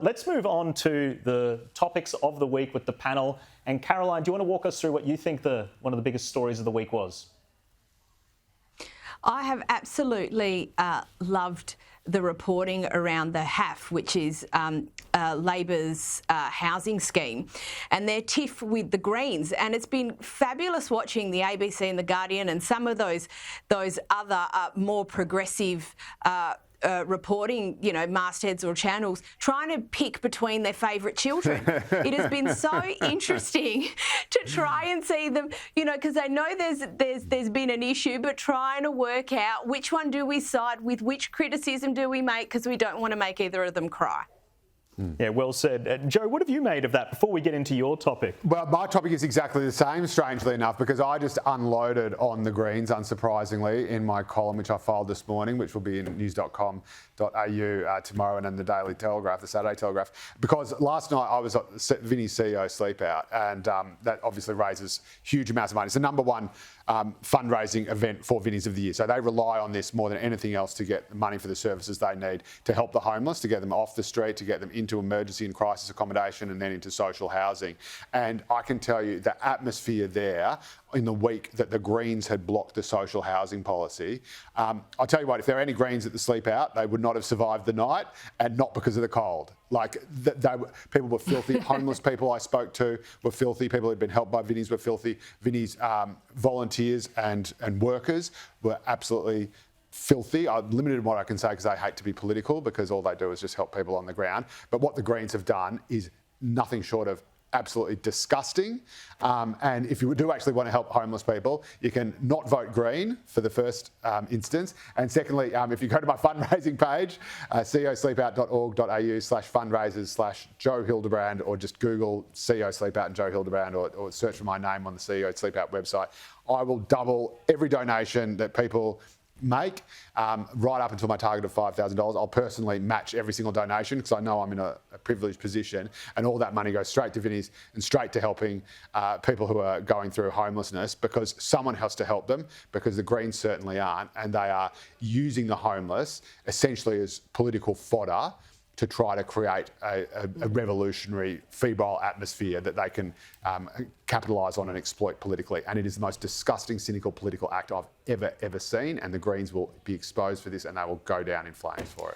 Let's move on to the topics of the week with the panel. And Caroline, do you want to walk us through what you think one of the biggest stories of the week was? I have absolutely loved the reporting around the HAF, which is Labor's housing scheme, and their tiff with the Greens. And it's been fabulous watching the ABC and the Guardian and some of those other more progressive reporting, mastheads or channels, trying to pick between their favourite children. It has been so interesting to try and see them, because they know there's been an issue, but trying to work out which one do we side with, which criticism do we make, because we don't want to make either of them cry. Yeah, well said. Joe, what have you made of that before we get into your topic? Well, my topic is exactly the same, strangely enough, because I just unloaded on the Greens, unsurprisingly, in my column, which I filed this morning, which will be in news.com.au tomorrow and in the Daily Telegraph, the Saturday Telegraph, because last night I was at Vinnie's CEO sleep out, and that obviously raises huge amounts of money. It's the number one fundraising event for Vinnie's of the year. So they rely on this more than anything else to get the money for the services they need to help the homeless, to get them off the street, to get them into emergency and crisis accommodation and then into social housing. And I can tell you the atmosphere there in the week that the Greens had blocked the social housing policy. I'll tell you what, if there were any Greens at the sleep out, they would not have survived the night, and not because of the cold. People were filthy. Homeless people I spoke to were filthy. People who had been helped by Vinnie's were filthy. Vinnie's volunteers and workers were absolutely filthy. I'm limited in what I can say because I hate to be political, because all they do is just help people on the ground. But what the Greens have done is nothing short of absolutely disgusting. And if you do actually want to help homeless people, you can not vote Green for the first instance. And secondly, if you go to my fundraising page, ceosleepout.org.au/fundraisers/Joe Hildebrand, or just Google CEO Sleepout and Joe Hildebrand, or search for my name on the CEO Sleepout website, I will double every donation that people make, right up until my target of $5,000. I'll personally match every single donation because I know I'm in a privileged position, and all that money goes straight to Vinnie's and straight to helping people who are going through homelessness, because someone has to help them, because the Greens certainly aren't, and they are using the homeless essentially as political fodder to try to create a revolutionary, febrile atmosphere that they can capitalise on and exploit politically. And it is the most disgusting, cynical political act I've ever seen, and the Greens will be exposed for this, and they will go down in flames for it.